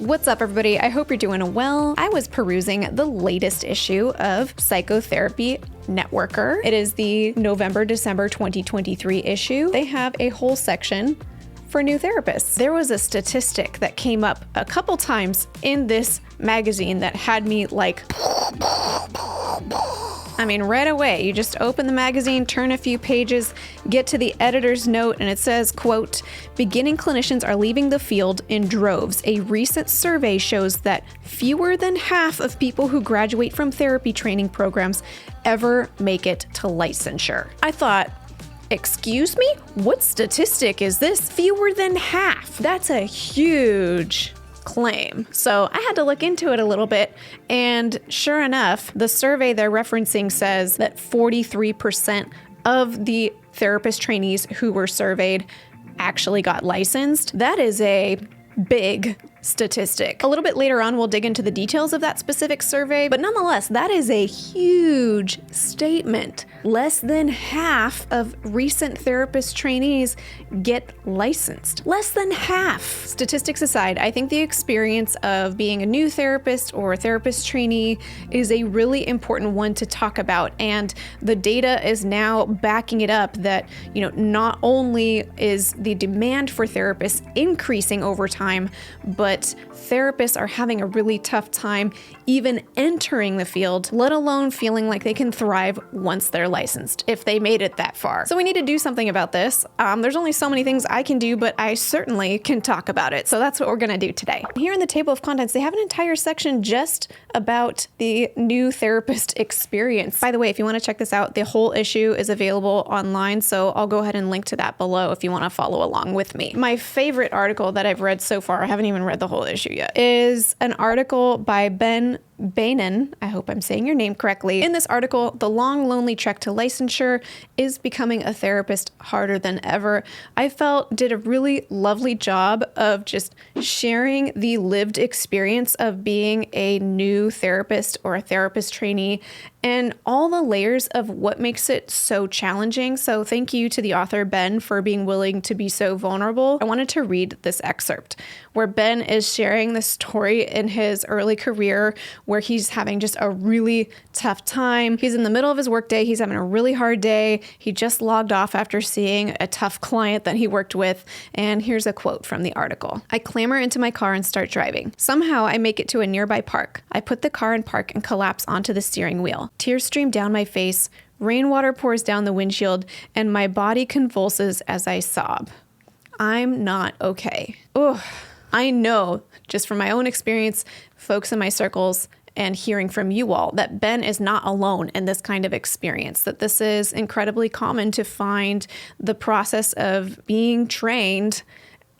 What's up, everybody? I hope you're doing well. I was perusing the latest issue of Psychotherapy Networker. It is the November-December 2023 issue. They have a whole section for new therapists. There was a statistic that came up a couple times in this magazine that had me like... right away, you just open the magazine, turn a few pages, get to the editor's note, and it says, quote, "Beginning clinicians are leaving the field in droves. A recent survey shows that fewer than half of people who graduate from therapy training programs ever make it to licensure." I thought, excuse me? What statistic is this? Fewer than half. That's a huge claim. So I had to look into it a little bit, and sure enough, the survey they're referencing says that 43% of the therapist trainees who were surveyed actually got licensed. That is a big statistic. A little bit later on, we'll dig into the details of that specific survey, but nonetheless, that is a huge statement. Less than half of recent therapist trainees get licensed. Less than half. Statistics aside, I think the experience of being a new therapist or a therapist trainee is a really important one to talk about, and the data is now backing it up that, not only is the demand for therapists increasing over time, but therapists are having a really tough time even entering the field, let alone feeling like they can thrive once they're licensed, if they made it that far. So we need to do something about this. There's only so many things I can do, but I certainly can talk about it. So that's what we're gonna do today. Here in the table of contents, they have an entire section just about the new therapist experience. By the way, if you wanna check this out, the whole issue is available online, so I'll go ahead and link to that below if you wanna follow along with me. My favorite article that I've read so far, I haven't even read the whole issue yet, is an article by Ben Bainan, I hope I'm saying your name correctly. In this article, the long, lonely trek to licensure is becoming a therapist harder than ever. I felt did a really lovely job of just sharing the lived experience of being a new therapist or a therapist trainee and all the layers of what makes it so challenging. So thank you to the author, Ben, for being willing to be so vulnerable. I wanted to read this excerpt where Ben is sharing the story in his early career where he's having just a really tough time. He's in the middle of his workday. He's having a really hard day. He just logged off after seeing a tough client that he worked with. And here's a quote from the article. "I clamber into my car and start driving. Somehow I make it to a nearby park. I put the car in park and collapse onto the steering wheel. Tears stream down my face, rainwater pours down the windshield, and my body convulses as I sob. I'm not okay." Ugh. I know, just from my own experience, folks in my circles, and hearing from you all, that Ben is not alone in this kind of experience, that this is incredibly common to find the process of being trained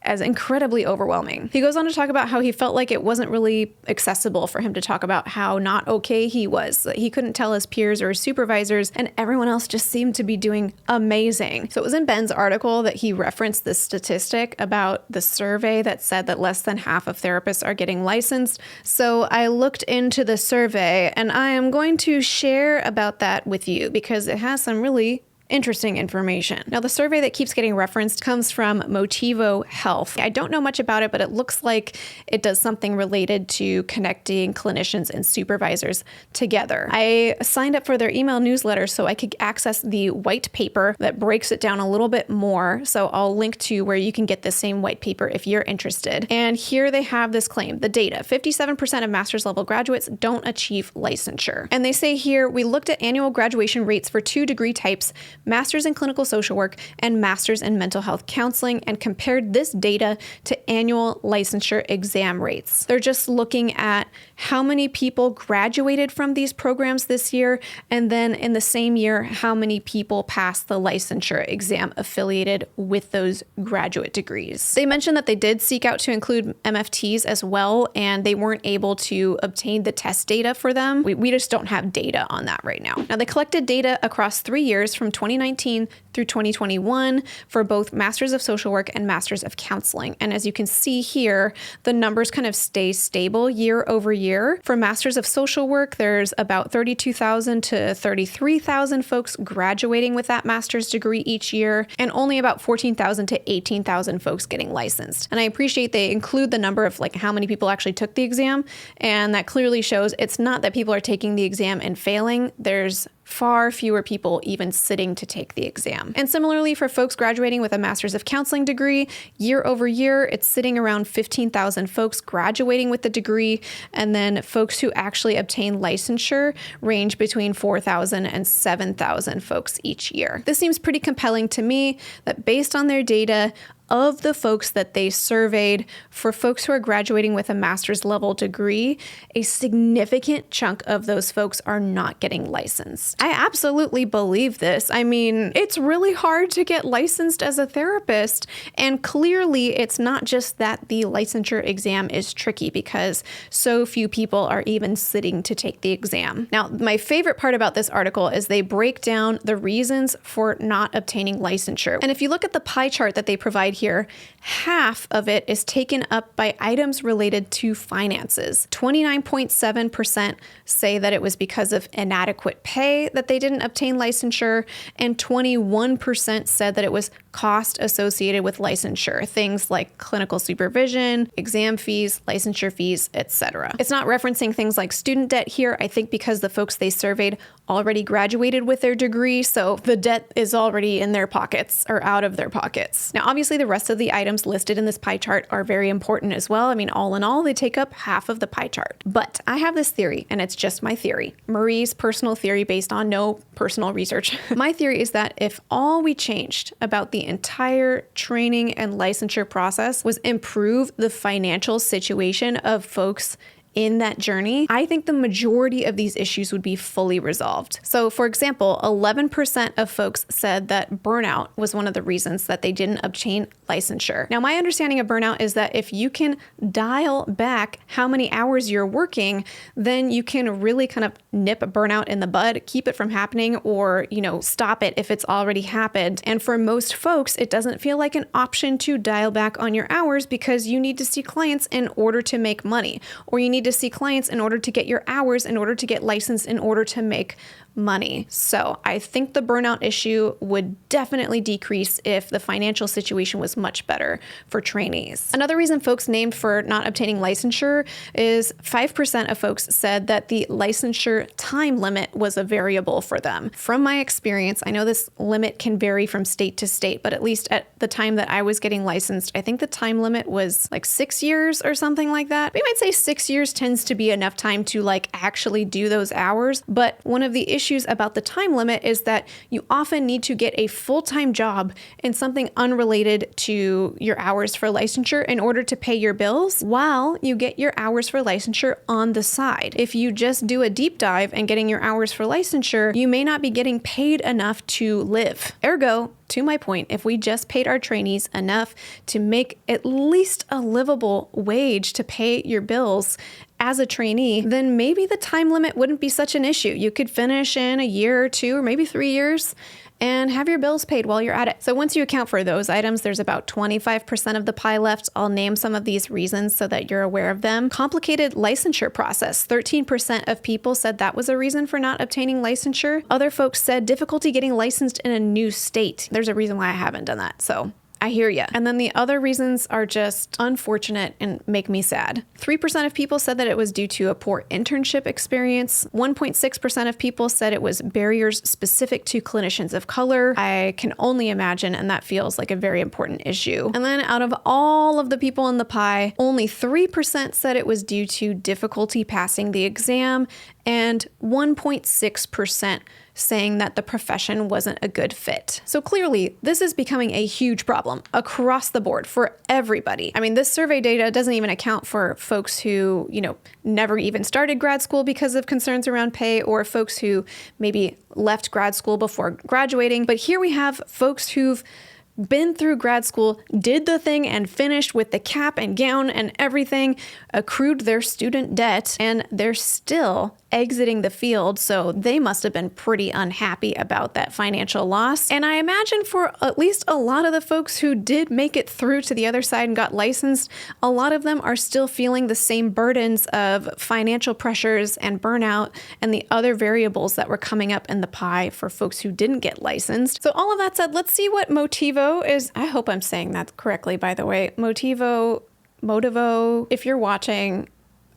as incredibly overwhelming. He goes on to talk about how he felt like it wasn't really accessible for him to talk about how not okay he was, that he couldn't tell his peers or his supervisors, and everyone else just seemed to be doing amazing. So it was in Ben's article that he referenced this statistic about the survey that said that less than half of therapists are getting licensed. So I looked into the survey, and I am going to share about that with you because it has some really interesting information. Now, the survey that keeps getting referenced comes from Motivo Health. I don't know much about it, but it looks like it does something related to connecting clinicians and supervisors together. I signed up for their email newsletter so I could access the white paper that breaks it down a little bit more. So I'll link to where you can get the same white paper if you're interested. And here they have this claim, the data, 57% of master's level graduates don't achieve licensure. And they say here, we looked at annual graduation rates for 2 degree types, master's in clinical social work and master's in mental health counseling, and compared this data to annual licensure exam rates. They're just looking at how many people graduated from these programs this year, and then in the same year, how many people passed the licensure exam affiliated with those graduate degrees. They mentioned that they did seek out to include MFTs as well, and they weren't able to obtain the test data for them. We just don't have data on that right now. Now, they collected data across 3 years from 20 2019 through 2021 for both Masters of Social Work and Masters of Counseling. And as you can see here, the numbers kind of stay stable year over year. For Masters of Social Work, there's about 32,000 to 33,000 folks graduating with that master's degree each year, and only about 14,000 to 18,000 folks getting licensed. And I appreciate they include the number of like how many people actually took the exam, and that clearly shows it's not that people are taking the exam and failing. There's far fewer people even sitting to take the exam. And similarly, for folks graduating with a Master's of Counseling degree, year over year, it's sitting around 15,000 folks graduating with the degree. And then folks who actually obtain licensure range between 4,000 and 7,000 folks each year. This seems pretty compelling to me that based on their data, of the folks that they surveyed, for folks who are graduating with a master's level degree, a significant chunk of those folks are not getting licensed. I absolutely believe this. I mean, it's really hard to get licensed as a therapist, and clearly it's not just that the licensure exam is tricky because so few people are even sitting to take the exam. Now, my favorite part about this article is they break down the reasons for not obtaining licensure. And if you look at the pie chart that they provide here, half of it is taken up by items related to finances. 29.7% say that it was because of inadequate pay that they didn't obtain licensure, and 21% said that it was cost associated with licensure, things like clinical supervision, exam fees, licensure fees, etc. It's not referencing things like student debt here, I think because the folks they surveyed already graduated with their degree, so the debt is already in their pockets or out of their pockets. Now, obviously, the rest of the items listed in this pie chart are very important as well. I mean, all in all, they take up half of the pie chart. But I have this theory, and it's just my theory. Marie's personal theory based on no personal research. My theory is that if all we changed about the entire training and licensure process was improve the financial situation of folks in that journey, I think the majority of these issues would be fully resolved. So for example, 11% of folks said that burnout was one of the reasons that they didn't obtain licensure. Now, my understanding of burnout is that if you can dial back how many hours you're working, then you can really kind of nip burnout in the bud, keep it from happening, or, stop it if it's already happened. And for most folks, it doesn't feel like an option to dial back on your hours because you need to see clients in order to make money, or you need to see clients in order to get your hours, in order to get licensed, in order to make money. So I think the burnout issue would definitely decrease if the financial situation was much better for trainees. Another reason folks named for not obtaining licensure is 5% of folks said that the licensure time limit was a variable for them. From my experience, I know this limit can vary from state to state, but at least at the time that I was getting licensed, I think the time limit was like 6 years or something like that. We might say 6 years tends to be enough time to actually do those hours. But one of the issues about the time limit is that you often need to get a full-time job in something unrelated to your hours for licensure in order to pay your bills while you get your hours for licensure on the side. If you just do a deep dive and getting your hours for licensure, you may not be getting paid enough to live. Ergo, to my point, if we just paid our trainees enough to make at least a livable wage to pay your bills as a trainee, then maybe the time limit wouldn't be such an issue. You could finish in a year or 2 or maybe 3 years and have your bills paid while you're at it. So once you account for those items, there's about 25% of the pie left. I'll name some of these reasons so that you're aware of them. Complicated licensure process. 13% of people said that was a reason for not obtaining licensure. Other folks said difficulty getting licensed in a new state. There's a reason why I haven't done that. So I hear ya. And then the other reasons are just unfortunate and make me sad. 3% of people said that it was due to a poor internship experience. 1.6% of people said it was barriers specific to clinicians of color. I can only imagine, and that feels like a very important issue. And then out of all of the people in the pie, only 3% said it was due to difficulty passing the exam, and 1.6% saying that the profession wasn't a good fit. So clearly, this is becoming a huge problem across the board for everybody. I mean, this survey data doesn't even account for folks who, never even started grad school because of concerns around pay, or folks who maybe left grad school before graduating. But here we have folks who've been through grad school, did the thing and finished with the cap and gown and everything, accrued their student debt, and they're still exiting the field, so they must have been pretty unhappy about that financial loss. And I imagine for at least a lot of the folks who did make it through to the other side and got licensed, a lot of them are still feeling the same burdens of financial pressures and burnout and the other variables that were coming up in the pie for folks who didn't get licensed. So all of that said, let's see what Motivo is. I hope I'm saying that correctly, by the way. Motivo, if you're watching,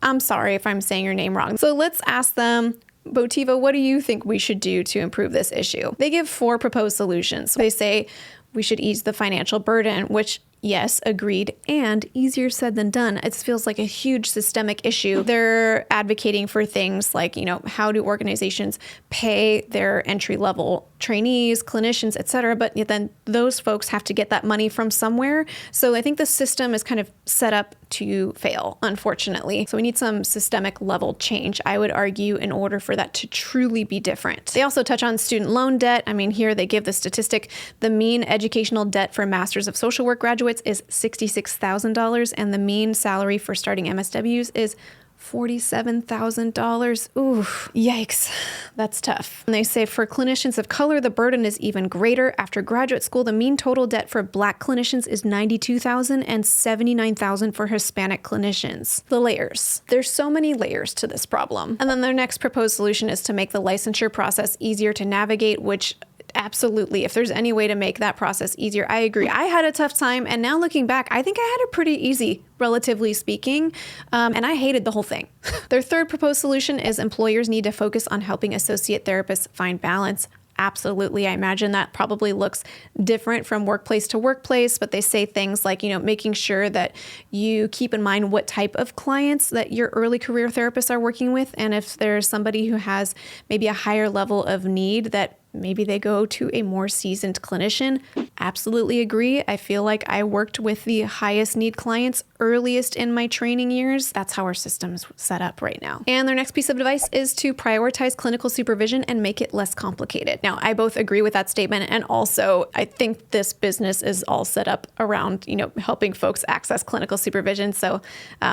I'm sorry if I'm saying your name wrong. So let's ask them, Motivo, what do you think we should do to improve this issue? They give 4 proposed solutions. They say we should ease the financial burden, which, yes, agreed, and easier said than done. It feels like a huge systemic issue. They're advocating for things like, how do organizations pay their entry-level trainees, clinicians, et cetera, but then those folks have to get that money from somewhere. So I think the system is kind of set up to fail, unfortunately. So we need some systemic level change, I would argue, in order for that to truly be different. They also touch on student loan debt. I mean, here they give the statistic, the mean educational debt for Masters of Social Work graduates is $66,000, and the mean salary for starting MSWs is $47,000. Ooh, yikes. That's tough. And they say for clinicians of color, the burden is even greater. After graduate school, the mean total debt for Black clinicians is $92,000 and $79,000 for Hispanic clinicians. The layers. There's so many layers to this problem. And then their next proposed solution is to make the licensure process easier to navigate, which absolutely, if there's any way to make that process easier, I agree. I had a tough time, and now looking back, I think I had it pretty easy, relatively speaking, and I hated the whole thing. Their third proposed solution is employers need to focus on helping associate therapists find balance. Absolutely. I imagine that probably looks different from workplace to workplace, but they say things like, making sure that you keep in mind what type of clients that your early career therapists are working with. And if there's somebody who has maybe a higher level of need, that maybe they go to a more seasoned clinician. Absolutely agree. I feel like I worked with the highest need clients earliest in my training years. That's how our system's set up right now. And their next piece of advice is to prioritize clinical supervision and make it less complicated. Now, I both agree with that statement, and also I think this business is all set up around, helping folks access clinical supervision. So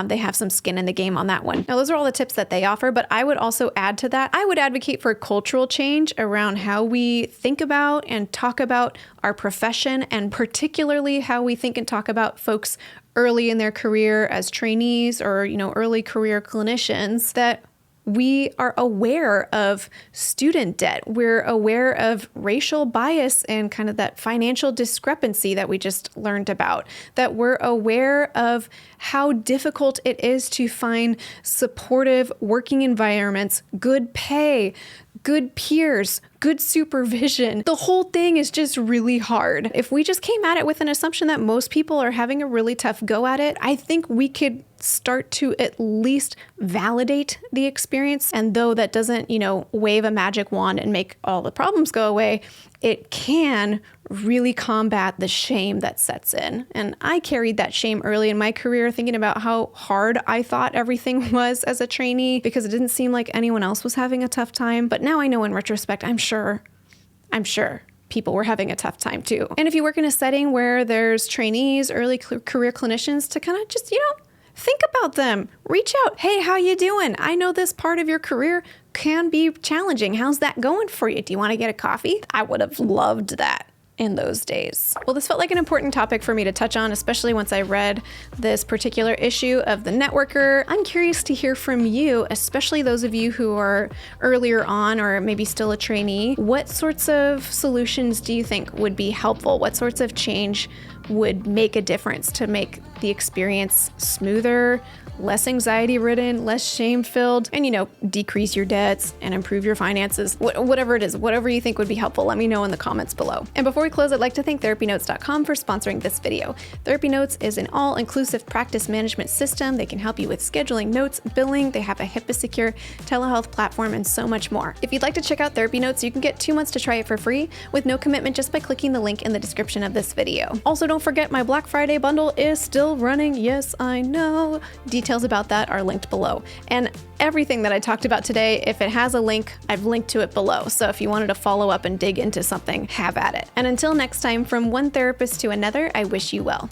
they have some skin in the game on that one. Now, those are all the tips that they offer, but I would also add to that, I would advocate for cultural change around how we think about and talk about our profession, and particularly how we think and talk about folks early in their career as trainees or, early career clinicians, that we are aware of student debt. We're aware of racial bias and kind of that financial discrepancy that we just learned about, that we're aware of how difficult it is to find supportive working environments, good pay, good peers, good supervision. The whole thing is just really hard. If we just came at it with an assumption that most people are having a really tough go at it, I think we could start to at least validate the experience. And though that doesn't, wave a magic wand and make all the problems go away, it can really combat the shame that sets in. And I carried that shame early in my career, thinking about how hard I thought everything was as a trainee, because it didn't seem like anyone else was having a tough time. But now I know in retrospect, I'm sure people were having a tough time too. And if you work in a setting where there's trainees, early career clinicians, to kind of just, think about them. Reach out. Hey, how you doing? I know this part of your career can be challenging. How's that going for you? Do you want to get a coffee? I would have loved that in those days. Well, this felt like an important topic for me to touch on, especially once I read this particular issue of The Networker. I'm curious to hear from you, especially those of you who are earlier on or maybe still a trainee. What sorts of solutions do you think would be helpful? What sorts of change would make a difference to make the experience smoother, less anxiety-ridden, less shame-filled, and, decrease your debts and improve your finances? Whatever it is, whatever you think would be helpful, let me know in the comments below. And before we close, I'd like to thank TherapyNotes.com for sponsoring this video. TherapyNotes is an all-inclusive practice management system. They can help you with scheduling, notes, billing. They have a HIPAA-secure telehealth platform, and so much more. If you'd like to check out TherapyNotes, you can get 2 months to try it for free with no commitment just by clicking the link in the description of this video. Also, don't forget my Black Friday bundle is still running. Yes, I know. Details about that are linked below. And everything that I talked about today, if it has a link, I've linked to it below. So if you wanted to follow up and dig into something, have at it. And until next time, from one therapist to another, I wish you well.